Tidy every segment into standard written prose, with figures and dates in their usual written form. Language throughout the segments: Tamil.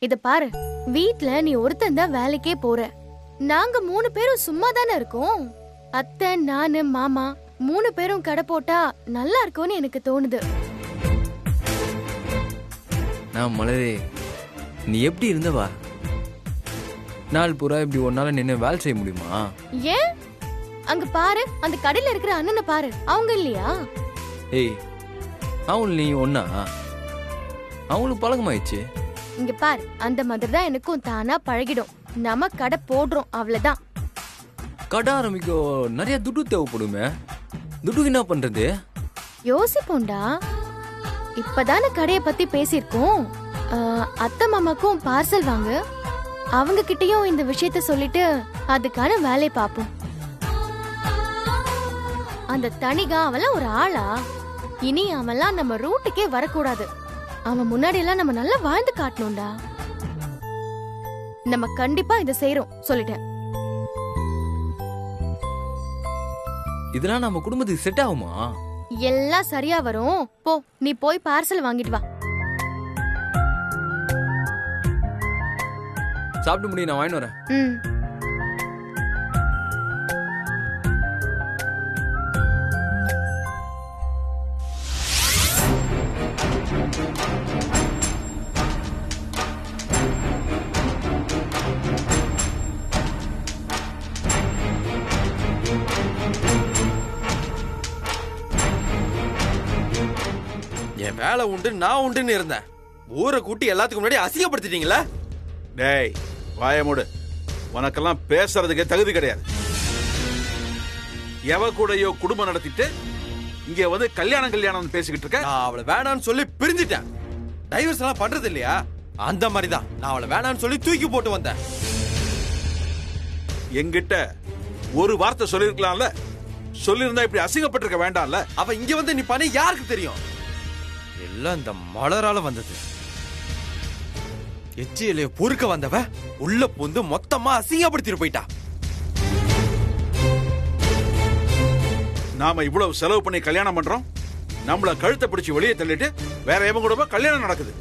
இத பாரு, வீட்ல நீ ஒருத்தன் தான் வேலைக்கே போற. நாங்க 3 பேரும் சும்மா தானே இருக்கோம். அத்தை, நானு, மாமா 3 பேரும் கடை போட்டா நல்லா இருக்கும்னு எனக்கு தோணுது. நான் மலரே, நீ எப்படி இருந்தவா? நாள் பூரா இப்படி ஒன்னால நின்று வேலை செய்ய முடியுமா? ஏன்? அங்க பாரு, அந்த கடையில இருக்கிற அண்ணனை பாரு, அவங்க இல்லையா? ஏய், அவன் நீ ஒன்னா? அவங்களுக்கு பழக்கமாயிடுச்சு. இங்க பாரு, அந்த மாதிரி தான் எனக்கும் தானா பழகிடும். நம்ம கடை போடுறோம், அவ்வளவுதான். கடை ஆரம்பிக்க நிறைய துட்டு தேவைப்படுமே. துட்டுக்கு என்ன பண்றது? யோசிப்போண்டா. இப்பதானே கடையை பத்தி பேசிருக்கோம். அத்தை மாமாக்கும் பார்சல் வாங்க, அவங்க கிட்டயும் இந்த விஷயத்த சொல்லிட்டு அதுக்கான வேலையை பாப்போம். அந்த தனிகா அவெல்லாம் ஒரு ஆளா? இனி அவெல்லாம் நம்ம ரூட்டுக்கே வரக்கூடாது. அவன் முன்னாடி எல்லாம் நம்ம நல்லா வாழ்ந்து காட்டணும்டா. நம்ம கண்டிப்பா இத செய்றோம், சொல்லிட்டேன். இதெல்லாம் நம்ம குடும்பத்துக்கு செட் ஆகுமா? எல்லாம் சரியா வரும். போ, நீ போய் பார்சல் வாங்கிட்டு வா. சாப்பிட்டு முடியும், நான் வாங்கிட்டு வரேன். என் வேலை உண்டு, நான் உண்டுன்னு இருந்தேன். ஊரை கூட்டி எல்லாத்துக்கும் முன்னாடி அசிங்கப்படுத்திட்டீங்களா? டேய், வாய மூடு. உனக்கெல்லாம் பேசுறதுக்கே தகுதி கிடையாது. எவ கூடயோ குடும்பம் நடத்திட்டு இங்க வந்து கல்யாணம் பேசிக்கிட்டு இருக்க. நான் அவளை வேணான்னு சொல்லி பிரிஞ்சிட்டேன். டைவர்ஸ் எல்லாம் பண்றது இல்லையா? அந்த மாதிரிதான் நான் அவளை வேணான்னு சொல்லி தூக்கி போட்டு வந்தேன். என்கிட்ட ஒரு வார்த்தை சொல்லிருக்கலாம்ல. சொல்லிருந்தா இப்படி அசிங்கப்பட்டிருக்க வேண்டாம்ல. அவ இங்க வந்து நீ பண்ணி யாருக்கு தெரியும்? எல்லாம் இந்த மலரால வந்தது. எச்சியிலே பொறுக்க வந்தவ உள்ள புந்து மொத்தமா அசிங்கப்படுத்திட்டு போயிட்டா. நாம இவ்வளவு செலவு பண்ணி கல்யாணம் பண்றோம், நம்மள கழுத்தை பிடிச்சு வெளியே தள்ளிட்டு வேற எவன் கூட கல்யாணம் நடக்குது.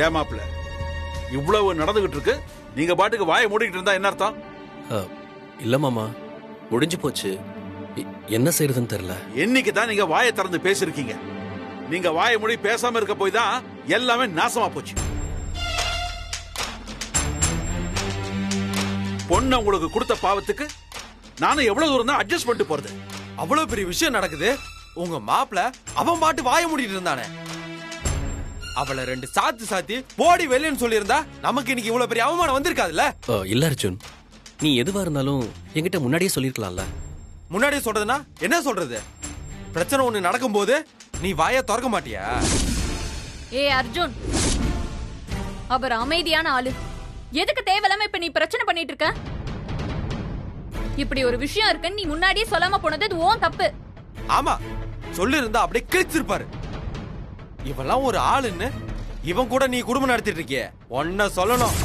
ஏமாப்ல, இவ்வளவு நடந்துகிட்டு இருக்கு, நீங்க பாட்டுக்கு வாயை மூடிக்கிட்டு இருந்தா என்ன அர்த்தம்? இல்ல மாமா, முடிஞ்சு போச்சு. என்ன செய்யறதுன்னு தெரியல. என்னைக்கு தான் நீங்க வாயை திறந்து பேசிருக்கீங்க? நீங்க வாயை மூடி பேசாம இருக்க போய் தான் எல்லாமே நாசமா போச்சு. பொண்ணு உங்களுக்கு கொடுத்த பாவத்துக்கு நானும் எவ்வளவு தூரம் தான் அட்ஜஸ்ட் பண்ணிட்டு போறது? அவ்வளவு பெரிய விஷயம் நடக்குது, உங்க மாப்பிள அவன் பாட்டு வாய மூடிட்டு இருந்தானே. அவளை 2 சாத்தி போடி வெளியன்னு சொல்லியிருந்தா நமக்கு இன்னைக்கு இவ்வளவு பெரிய அவமானம் வந்திருக்காதுல்ல? இல்ல அர்ஜுன், நீ எதுவா இருந்தாலும் என்கிட்ட முன்னாடியே சொல்லிருக்கலாம்ல. முன்னாடியே சொல்றதுன்னா என்ன சொல்றது? பிரச்சனை ஒண்ணு நடக்கும் போது நீ வாயை திறக்க மாட்டியா? ஏ அர்ஜுன், அவர் அமைதியான ஆளு. எதுக்கு தேவையில்லாம இப்ப நீ பிரச்சனை பண்ணிட்டு இருக்க? இப்படி ஒரு விஷயம் இருக்குன்னு நீ முன்னாடியே சொல்லாம போனது அது உன் தப்பு. ஆமா, சொல்லி இருந்தா அப்படியே கிழிச்சிருப்பாரு. இவெல்லாம் ஒரு ஆளுன்னு இவன் கூட நீ குடும்பம் நடத்திட்டு இருக்கிய, ஒன்ன சொல்லணும்.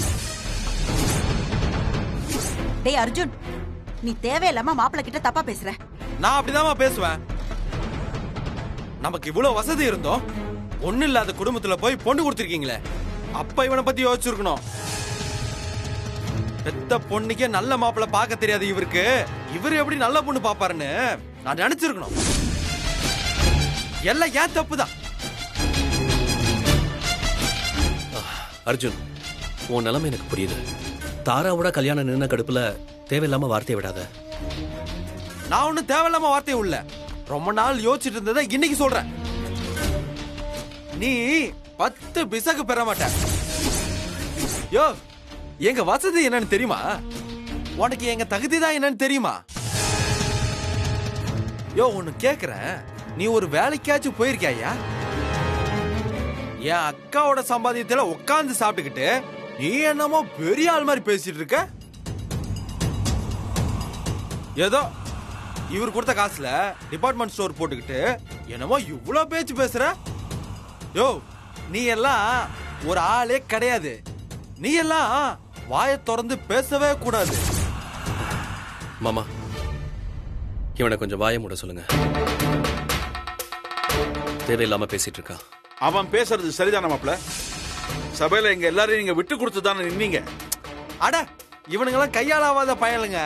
டேய் அர்ஜுன், நீ தேவையில்லாம மாப்பிள்ள கிட்ட தப்பா பேசுற. நான் அப்படிதான் பேசுவேன். நமக்கு இவ்வளவு வசதி இருந்தோம், ஒண்ணு இல்லாத குடும்பத்துல போய் பொண்ணு கொடுத்திருக்கீங்களே, அப்ப இவனை பத்தி யோசிச்சிருக்கணும். பெத்த பொண்ணுக்கே நல்ல மாப்பிள்ள பார்க்க தெரியாது இவருக்கு, இவரு எப்படி நல்ல பொண்ணு பாப்பாருன்னு நான் நினைச்சிருக்கணும். எல்லாம் ஏன் தப்புதான். அர்ஜுன், உன் நிலைமை எனக்கு புரியுது. தாராவோட கல்யாணம் நின்ன கடுப்புல தேவையில்லாம வார்த்தையை விடாத. நான் ஒன்னும் தேவையில்லாம வார்த்தையை உள்ள ரொம்ப நாள் யோசிச்சுட்டு இருந்ததை இன்னைக்கு சொல்றேன். நீ 10 பிசகு பெற மாட்ட. யோ, எங்க வசதி என்னன்னு தெரியுமா? உனக்கு எங்க தகுதி தான் என்னன்னு தெரியுமா? யோ, ஒன்னு கேக்குறேன், நீ ஒரு வேலைக்காச்சும் போயிருக்கியா? என் அக்காவோட சம்பாதியத்துல உட்கார்ந்து சாப்பிட்டுக்கிட்டு நீ என்னமோ பெரிய ஆள் மாதிரி பேசிட்டு இருக்க. ஏதோ இவர் கொடுத்த காசுல டிபார்ட்மெண்ட் ஸ்டோர் போட்டுக்கிட்டு என்னமோ இவ்வளவு பேச்சு பேசுற. யோ, நீ எல்லாம் ஒரு ஆளே கிடையாது. நீ எல்லாம் வாயை திறந்து பேசவே கூடாது. மாமா, இவனை கொஞ்சம் வாயை மூட சொல்லுங்க. தேவையில்லாம பேசிட்டு இருக்கா. அவன் பேசுறது சரிதான மாப்ள? சபையில எங்க எல்லாரையும் நீங்க விட்டு கொடுத்து தானே நின்னீங்க. அட இவனுங்கெல்லாம் கையாளாவாத பயலுங்க.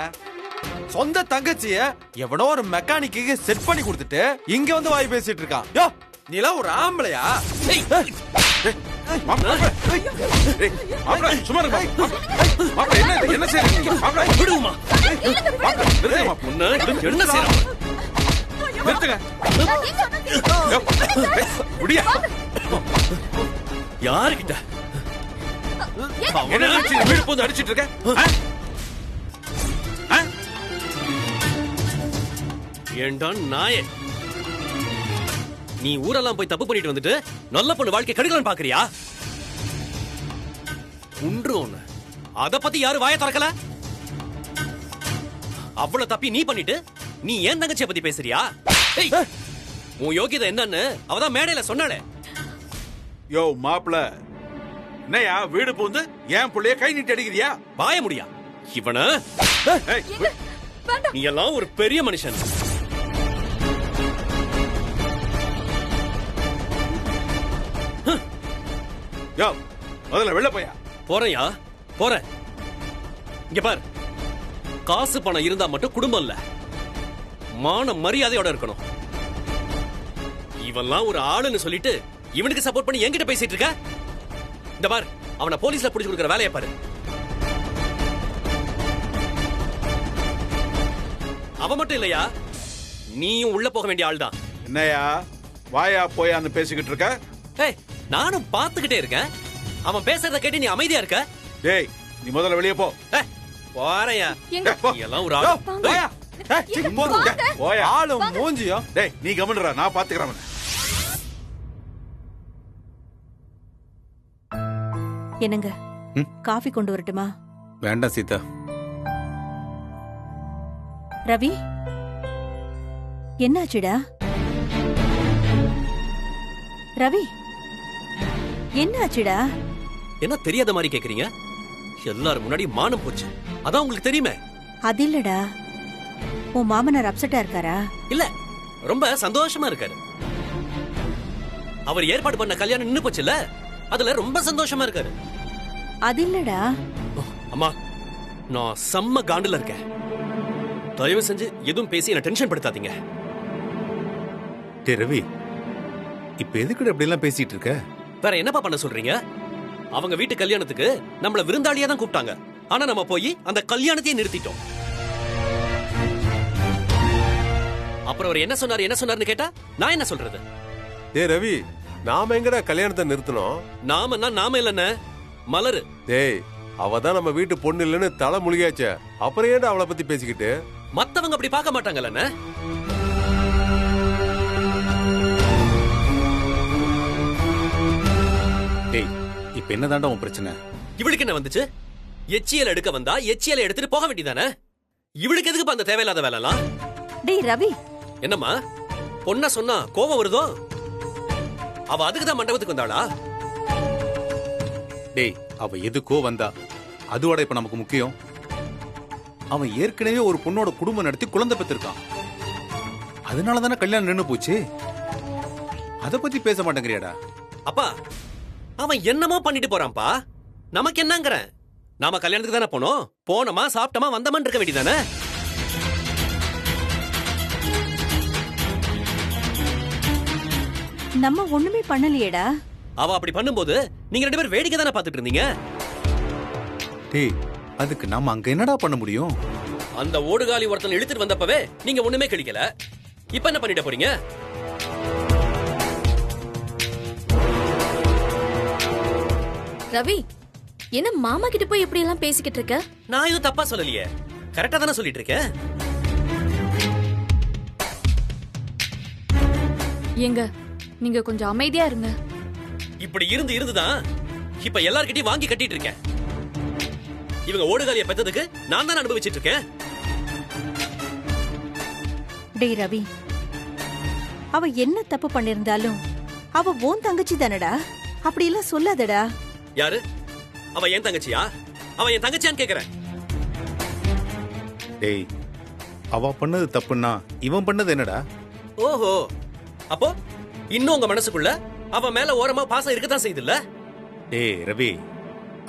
சொந்த தங்கச்சிய எவனோ ஒரு மெக்கானிக்கு செட் பண்ணி கொடுத்துட்டு இங்க வந்து வாய் பேசிட்டு இருக்கான். யோ நீலாம் ஒரு ஆம்பளையா? மாப்ள, ஏய், மாப்ள, சும்மா இருங்க. மாப்ள, என்ன செய்றீங்க? மாப்ள, விடுமா? மாப்ள, நிறுத்துங்க மாப்ள. உன்னை என்ன செய்யறான்? நிறுத்துங்க. யோ, ஏய், விடியா? யாருக்கிட்ட என்ன நினைச்சு நீ வீடு போந்து அடிச்சிட்டு இருக்க? ஆ? ஆ? ஏண்டா நாயே, நீ ஊரெல்லாம் போய் தப்பு பண்ணிட்டு வந்துட்டு நல்ல பொண்ணு வாழ்க்கை கெடுக்கலான்னு பாக்குறியா? உன்று ஒண்ணு அத பத்தி யாரும் வாய திறக்கல. அவ்வளவு தப்பி நீ பண்ணிட்டு நீ ஏன் தங்கச்சியை பத்தி பேசுறியா? ஏய், உன் யோகியதை என்னன்னு அவதான் மேடையில சொன்னாளே. யோ மாப்ள, என்னையா வீடு போந்து என் புள்ளைய கை நீட்டி அடிக்கிறியா? வாய முடியா இவன? ஏய், நீ எல்லாம் ஒரு பெரிய மனுஷன். யோ முதல்ல வெளில போயா. போறையா போறேன். இங்க பார், காசு பணம் இருந்தா மட்டும் குடும்பம் இல்ல, மான மரியாதையோட இருக்கணும். இவெல்லாம் ஒரு ஆளுன்னு சொல்லிட்டு இவனுக்கு சப்போர்ட் பண்ணி என்கிட்ட பேசிட்டு இருக்க. இந்த பார், அவனை போலீஸ்ல புடிச்சு கொடுக்கிற வேலையை பாரு. அவன் மட்டும் இல்லையா, நீயும் உள்ள போக வேண்டிய ஆள் தான். என்னையா வாயா போயான்னு பேசிக்கிட்டு இருக்க? ஏய், நானும் பாத்துக்கிட்டே இருக்கேன். அவன் பேசுறத கேட்டு நீ அமைதியா இருக்க. டேய் நீ முதல்ல வெளியே போ. போறையா, எங்க? நீ எல்லாம் ஒரு யோ, ஆள். போயா. ஏய், எங்க போதும். வாங்க. போயா. ஆளும் மூஞ்சியும். டேய் நீ கவனிடுறா, நான் பாத்துக்கிறேன் அவனை. என்னங்க காஃபி கொண்டு வரட்டுமா? வேண்டாம் சீதா. ரவி, என்னாச்சுடா? ரவி, என்னாச்சுடா? என்ன தெரியாத மாதிரி கேக்குறீங்க? எல்லாரும் முன்னாடி மானம் போச்சு, அதான் உங்களுக்கு தெரியுமே. அது இல்லடா, உன் மாமனார் அப்செட்டா இருக்காரா? இல்ல, ரொம்ப சந்தோஷமா இருக்காரு. அவர் ஏற்பாடு பண்ண கல்யாணம் நின்னு போச்சுல, அதுல ரொம்ப சந்தோஷமா இருக்காரு. அது இல்லடா. அம்மா, நான் செம்ம காண்டுல இருக்கேன். தயவு செஞ்சு எதுவும் பேசி என்ன டென்ஷன் படுத்தாதீங்க. டே ரவி, இப்ப எதுக்கு இப்படி எல்லாம் பேசிட்டு இருக்க? வேற என்னப்பா பண்ண சொல்றீங்க? அவங்க வீட்டு கல்யாணத்துக்கு நம்மள விருந்தாளியா தான் கூப்பிட்டாங்க. ஆனா நம்ம போய் அந்த கல்யாணத்தையே நிறுத்திட்டோம். அப்புறம் அவர் என்ன சொன்னாருன்னு கேட்டா நான் என்ன சொல்றது? டே ரவி, நாம எங்கடா கல்யாணத்தை நிறுத்தணும்? நாம இல்லன்னு மலரு. டேய், அவ தான் நம்ம வீட்டு பொண்ணு இல்லைன்னு தலை முழுகியாச்சே, அப்புறம் ஏன்டா அவளை பத்தி பேசிக்கிட்டு? மத்தவங்க அப்படி பார்க்க மாட்டாங்கல்ல. டேய், இப்ப என்னதான்டா உன் பிரச்சனை? இவளுக்கு என்ன வந்துச்சு? எச்சியல் எடுக்க வந்தா எச்சியலை எடுத்துட்டு போக வேண்டியதானே. இவளுக்கு எதுக்கு அந்த தேவையில்லாத வேலைலாம்? டேய் ரவி, என்னம்மா, பொண்ண சொன்னா கோபம் வருதோ? அவ அதுக்கு தான் மண்டபத்துக்கு வந்தாளா? டேய், அவ எதுக்கோ வந்தா, அதுவோட இப்ப நமக்கு முக்கியம். அவன் ஏற்கனவே ஒரு பொண்ணோட குடும்பம் நடத்தி குழந்தை பெற்றிருக்கான். அதனாலதானே கல்யாணம் நின்னு போச்சு. அத பத்தி பேச மாட்டேங்கிறியாடா? அப்பா, அவன் என்னமோ பண்ணிட்டு போறான்ப்பா. நமக்கு என்னங்கற? நாம கல்யாணத்துக்கு தானே போனோம். போனோமா, சாப்பிட்டோமா, வந்தமான்னு இருக்க வேண்டியதானே. நம்ம ஒண்ணுமே பண்ணலையேடா. அவ அப்படி பண்ணும்போது நீங்க ரெண்டு பேரும் வேடிக்கை தானே பாத்துட்டு இருந்தீங்க. டேய், அதுக்கு நாம அங்க என்னடா பண்ண முடியும்? அந்த ஓடுகாலி ஒருத்தன் இழுத்துட்டு வந்தப்பவே நீங்க ஒண்ணுமே கிடைக்கல. இப்ப என்ன பண்ணிட்டு போறீங்க? ரவி, என்ன மாமா கிட்ட போய் இப்படி எல்லாம் பேசிக்கிட்டு இருக்க? நான் எதுவும் தப்பா சொல்லலையே, கரெக்டா தானே சொல்லிட்டு இருக்கேன். எங்க நீங்க கொஞ்சம் அமைதியா இருங்க. இப்படி இருந்துதான் இப்ப எல்லார்கிட்டயும் வாங்கி கட்டிட்டு இருக்கேன். இவங்க ஓடுகாலிய பெத்ததுக்கு நான் தான் அனுபவிச்சிட்டு இருக்கேன். டேய் ரவி, அவ என்ன தப்பு பண்ணிருந்தாலும் அவ உன் தங்கச்சி தானடா. அப்படி எல்லாம் சொல்லாதடா. யாரு அவ? என் தங்கச்சியா? அவ என் தங்கச்சியான்னு கேக்குறேன். டேய், அவ பண்ணது தப்புன்னா இவன் பண்ணது என்னடா? ஓஹோ, அப்போ இன்னும் உங்க மனசுக்குள்ள அவ மேல ஓரமா பாசம் இருக்கத்தான் செய்யுதுல்ல? டேய் ரவி,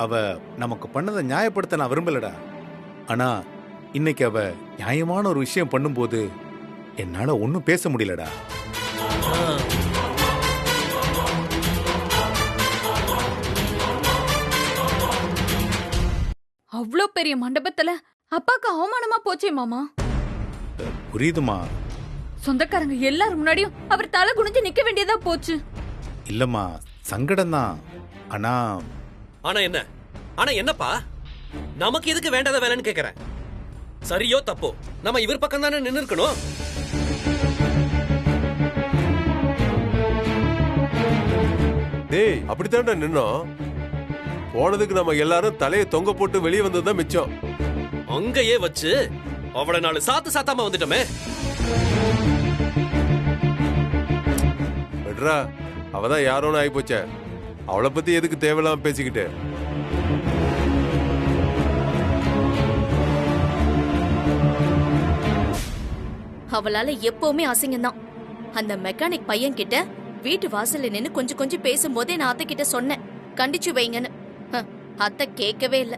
அவ நமக்கு பண்ணதை நியாயப்படுத்த நான் விரும்பலடா. ஆனா இன்னைக்கு அவ நியாயமான ஒரு விஷயம் பண்ணும்போது என்னால ஒன்னும் பேச முடியலடா. அவ்ளோ பெரிய மண்டபத்துல அப்பாக்கு அவமானமா போச்சே மாமா. புரியுதுமா. சொந்தக்காரங்க எல்லாரும் முன்னாடியும் அவர் தலை குனிஞ்சு நிக்க வேண்டியதா போச்சு. இல்லம்மா, சங்கடம் தான். ஆனா ஆனா என்ன? ஆனா என்னப்பா, நமக்கு எதுக்கு வேண்டாத வேலைன்னு கேக்குறேன். சரியோ தப்போ நம்ம இவர் பக்கம் தானே நின்னு இருக்கணும். டேய் அப்படித்தான்டா நின்னோம். போனதுக்கு நம்ம எல்லாரும் தலையை தொங்க போட்டு வெளியே வந்ததுதான் மிச்சம். அங்கேயே வச்சு அவளை நாலு சாத்து சாத்தாம வந்துட்டோமே. விட்றா, அவதான் யாரோன்னு ஆகி போச்ச. அவளை பத்தி எதுக்கு தேவையில்லாம பேசிக்கிட்டு? அவளால எப்பவுமே அசிங்கம்தான். அந்த மெக்கானிக் பையன் கிட்ட வீட்டு வாசல்ல நின்னு கொஞ்சம் கொஞ்சம் பேசும்போதே நான் அத்தை கிட்ட சொன்னேன், கண்டிச்சு வைங்கன்னு. அத்தை கேட்கவே இல்ல.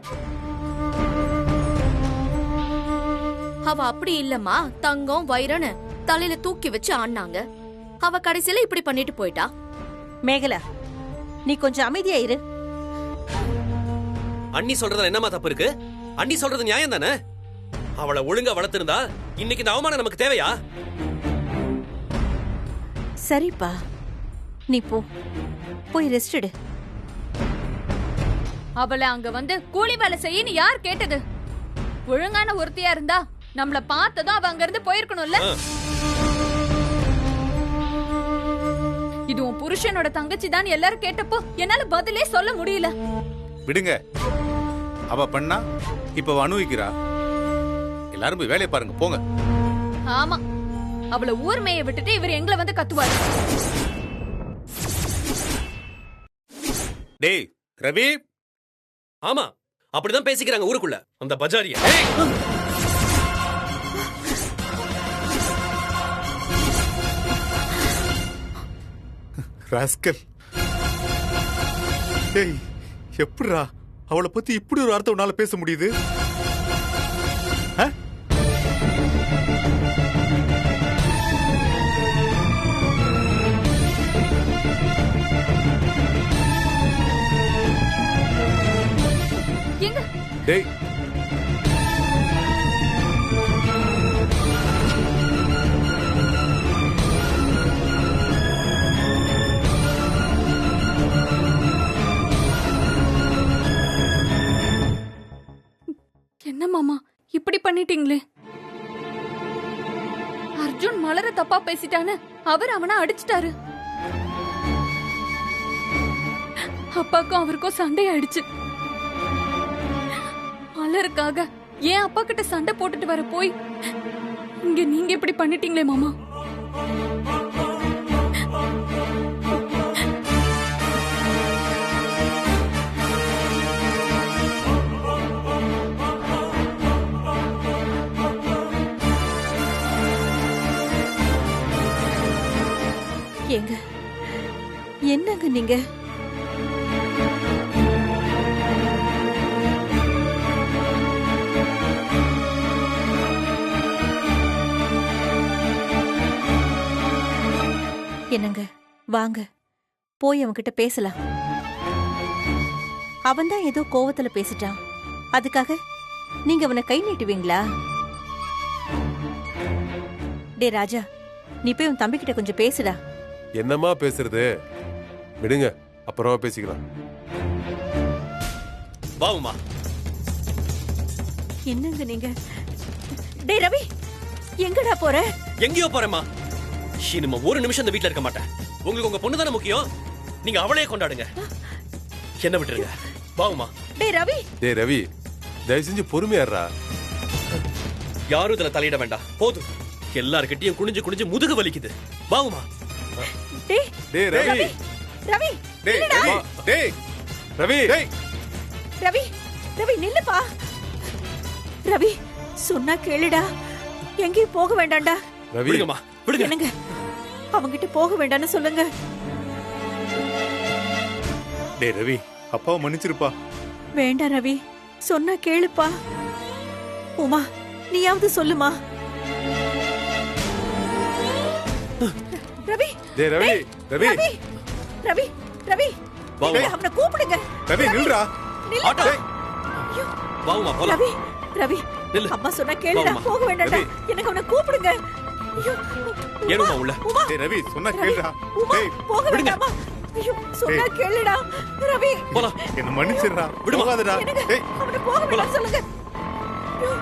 அவ அப்படி இல்லம்மா, தங்கம் வைரன்னு தலையில தூக்கி வச்சு ஆடினாங்க. அவ கடைசியில இப்படி பண்ணிட்டு போயிட்டா. மேகலா, நீ கொஞ்சம் அமைதியா இரு. அண்ணி சொல்றதுல என்னமா தப்பு இருக்கு? அண்ணி சொல்றது நியாயம் தானே? அவளை ஒழுங்கா வளர்த்திருந்தா இன்னைக்கு இந்த அவமானம் நமக்கு தேவையா? சரிப்பா, நீ போ, போய் ரெஸ்ட் எடு. அவளை அங்க வந்து கூலி வேலை செய்யன்னு யார் கேட்டது? ஒழுங்கான ஒருத்தியா இருந்தா நம்மள பார்த்ததும் அவ அங்க இருந்து போயிருக்கணும்ல. இது உன் புருஷனோட தங்கச்சி தான் எல்லாரும் கேட்டப்போ என்னால பதிலே சொல்ல முடியல. விடுங்க, அவ பண்ணா இப்ப அனுபவிக்கிறா. எல்லாரும் போய் வேலையை பாருங்க, போங்க. ஆமா, அவளை ஊர் மேய விட்டுட்டு இவர் எங்களை வந்து கத்துவாரு. டேய் ரவி. ஆமா, அப்படிதான் பேசிக்கிறாங்க ஊருக்குள்ள அந்த பஜாரியா. ராஸ்கல். டேய், எப்படிடா அவளை பத்தி இப்படி ஒரு அர்த்தம் உன்னால பேச முடியுது? எங்க? டேய் என்ன மாமா இப்படி பண்ணிட்டீங்களே? அர்ஜுன் மலர தப்பா பேசிட்டான்னு அவர் அவனை அடிச்சிட்டாரு. அப்பாக்கும் அவருக்கும் சண்டை ஆயிடுச்சு. மலருக்காக ஏன் அப்பா கிட்ட சண்டை போட்டுட்டு வர போய் இங்க நீங்க இப்படி பண்ணிட்டீங்களே மாமா. ஏங்க, என்னங்க நீங்க? என்னங்க, வாங்க போய் அவன்கிட்ட பேசலாம். அவன்தான் ஏதோ கோவத்துல பேசிட்டான், அதுக்காக நீங்க அவனை கை நீட்டுவீங்களா? டே ராஜா, நீ போய் உன் தம்பி கிட்ட கொஞ்சம் பேசுடா. என்னமா பேசுறது? விடுங்க, அப்புறமா பேசிக்கலாம். வாவுமா. என்னங்க நீங்க? டே ரவி, எங்கடா போற? எங்கேயோ போறேம்மா. இனிமே ஒரு நிமிஷம் இந்த வீட்ல இருக்க மாட்டேன். உங்களுக்கு உங்க பொண்ணு தானே முக்கியம். நீங்க அவளையே கொண்டாடுங்க, என்ன விட்டுருங்க. வாவுமா. டே ரவி. டேய் ரவி, தயவு செஞ்சு பொறுமையாடுறா. யாரும் இதுல தலையிட வேண்டாம், போதும். எல்லார்கிட்டயும் குனிஞ்சு குனிஞ்சு முதுகு வலிக்குது. வாவுமா. டேய் டேய் ரவி. ரவி, டேய் ரவி. டேய் ரவி. டேய் ரவி. ரவி நில்லுப்பா. ரவி, சொன்னா கேளுடா, எங்கேயும் போக வேண்டாம்டா. ரவி. விடுங்கம்மா, விடுங்க. என்னங்க, அவங்கிட்ட போக வேண்டாம்னு சொல்லுங்க. டேய் ரவி, அப்பாவை மன்னிச்சிருப்பா. வேண்டாம் ரவி, சொன்னா கேளுப்பா. உமா, நீயாவது சொல்லுமா. ரவி, டேய் ரவி, ரவி, ரவி, ரவி, ரவி, வா, வா. அவனை கூப்பிடுங்க. ரவி நில்றா. ஆட்டோ. வாவுமா போலாம். ரவி, ரவி, நில்லு. அம்மா சொன்னா கேளுடா, வாம்மா. போக வேண்டாம்டா. எனக்கு அவனை கூப்பிடுங்க. ஐயோ, ஏனுமா உள்ள? உமா, டேய் ரவி, சொன்னா ரவி, கேளுடா. உமா, டேய் போக விடுங்க. வேண்டாமா. ஐயோ, சொன்னா கேளுடா. ரவி, போலாம். என்ன மன்னிச்சிடுறா. விடுமா. போகாதடா. எனக்கு டேய் அவனை போக வேண்டாம் சொல்லுங்க. ஐயோ.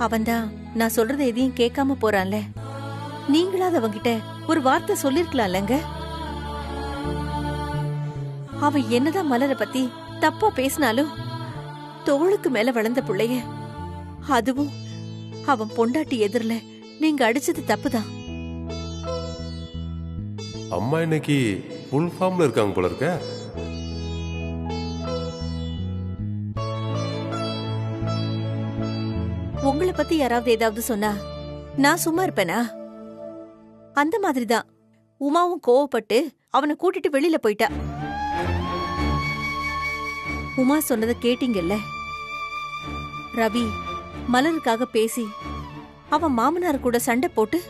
அவன்தான் நான் சொல்றத எதையும் கேட்காம போறான்ல. நீங்களாவது அவன்கிட்ட ஒரு வார்த்தை சொல்லிருக்கலாம்லங்க. அவன் என்னதான் மலரை பத்தி தப்பா பேசினாலும் தோளுக்கு மேல வளர்ந்த புள்ளைய, அதுவும் அவன் பொண்டாட்டி எதிரில நீங்க அடிச்சது தப்புதான். அம்மா இன்னைக்கு ஃபுல் ஃபார்ம்ல இருக்காங்க போல இருக்க. உங்களை பத்தி யாராவது ஏதாவது சொன்னா நான் சும்மா இருப்பேனா? அந்த மாதிரிதான் உமாவும் கோவப்பட்டு அவனை கூட்டிட்டு வெளியில போயிட்டா. உமா சொன்னதை கேட்டீங்கல்ல. ரவி மலருக்காக பேசி அவன் மாமனார் கூட சண்டை போட்டு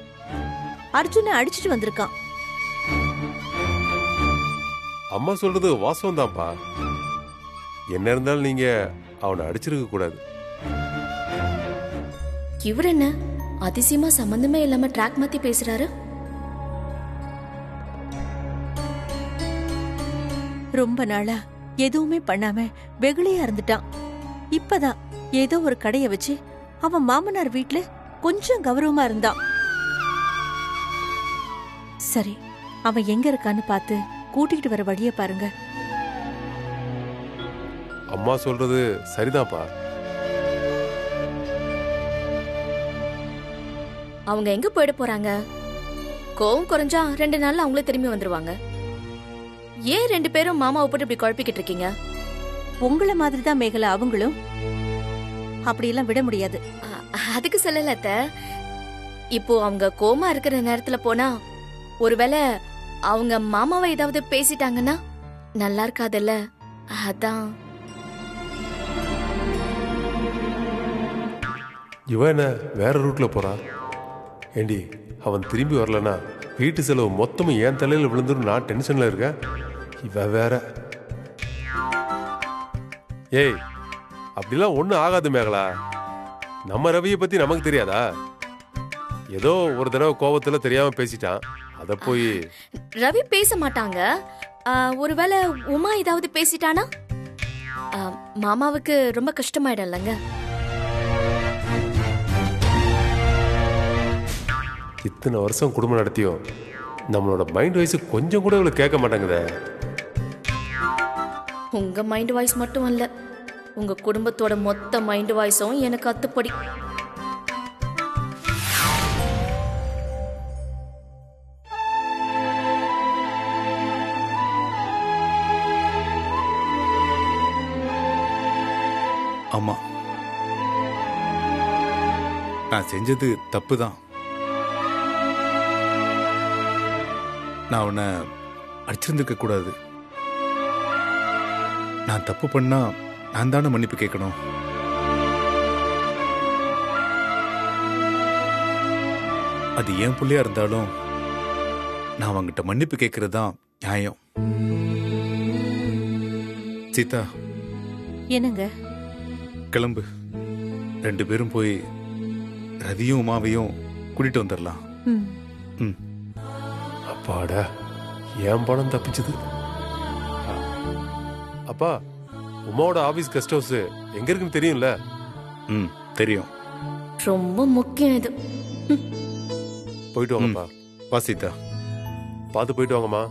அர்ஜுனை அடிச்சிட்டு வந்திருக்கான். அம்மா சொல்றது வாசம் தான்ப்பா. என்ன இருந்தாலும் நீங்க அவனை அடிச்சிருக்க கூடாது. இவர் என்ன அதிசயமா சம்பந்தமே இல்லாம ட்ராக் மாத்தி பேசுறாரு? ரொம்ப நாளா எதுவுமே பண்ணாம வெகுளியா இருந்துட்டான். இப்பதான் ஏதோ ஒரு கடைய வச்சு அவன் மாமனார் வீட்ல கொஞ்சம் கௌரவமா இருந்தான். சரி, அவன் எங்க இருக்கான்னு பார்த்து கூட்டிகிட்டு வர வழிய பாருங்க. அம்மா சொல்றது சரிதான்ப்பா. அவங்க எங்க போயிட போறாங்க? கோவம் குறைஞ்சா 2 நாள்ல அவங்களே திரும்பி வந்துருவாங்க. ஏன் 2 பேரும் மாமாவை போட்டு இப்படி குழப்பிக்கிட்டு இருக்கீங்க? உங்கள மாதிரிதான் மேகலா அவங்களும். அப்படியெல்லாம் விட முடியாது. அதுக்கு சொல்லல அத்த. இப்போ அவங்க கோமா இருக்கிற நேரத்துல போனா ஒருவேளை அவங்க மாமாவை ஏதாவது பேசிட்டாங்கன்னா நல்லா இருக்காதுல்ல. அதான். இவன் என்ன வேற ரூட்ல போறா? ஏண்டி, அவன் திரும்பி வரலனா வீட்டு செலவு மொத்தமும் என் தலையில விழுந்துரும். நான் டென்ஷன்ல இருக்கேன். இவ வேற. ஏய், அப்படிலாம் ஒன்றும் ஆகாது மேகலா. நம்ம ரவியை பத்தி நமக்கு தெரியாதா? ஏதோ ஒரு தடவை கோபத்துல தெரியாம பேசிட்டான். அத போய் ரவி பேச மாட்டாங்க. ஒருவேளை உமா ஏதாவது பேசிட்டானா மாமாவுக்கு ரொம்ப கஷ்டமாயிடலங்க. இத்தனை வருஷம் குடும்பம் நடத்தியும் நம்மளோட மைண்ட் வாய்ஸ் கொஞ்சம் கூட இவ்வளவு கேட்க மாட்டாங்குதே. உங்க மைண்ட் வாய்ஸ் மட்டும் இல்ல, உங்க குடும்பத்தோட மொத்த மைண்ட் வாய்ஸும் எனக்கு அத்துப்படி. ஆமா, நான் செஞ்சது தப்பு தான். நான் உன்னை அடிச்சிருந்துக்க கூடாது. நான் தப்பு பண்ணா நான் தானே மன்னிப்பு கேட்கணும். அது என் பிள்ளையா இருந்தாலும் நான் அவங்கிட்ட மன்னிப்பு கேட்கறது தான் நியாயம். சீதா, என்னங்க? கிளம்பு. 2 பேரும் போய் ரவியும் உமாவையும் கூட்டிட்டு வந்துடலாம். ம். அப்பாடா, என் பணம் தப்பிச்சது. அப்பா, உமாவோட ஆபீஸ் கெஸ்ட் ஹவுஸ் எங்க இருக்குன்னு தெரியும்ல? ம், தெரியும். ரொம்ப முக்கியம் இது. போயிட்டு வாங்கப்பா. வா சீதா, பார்த்து போயிட்டு வாங்கம்மா.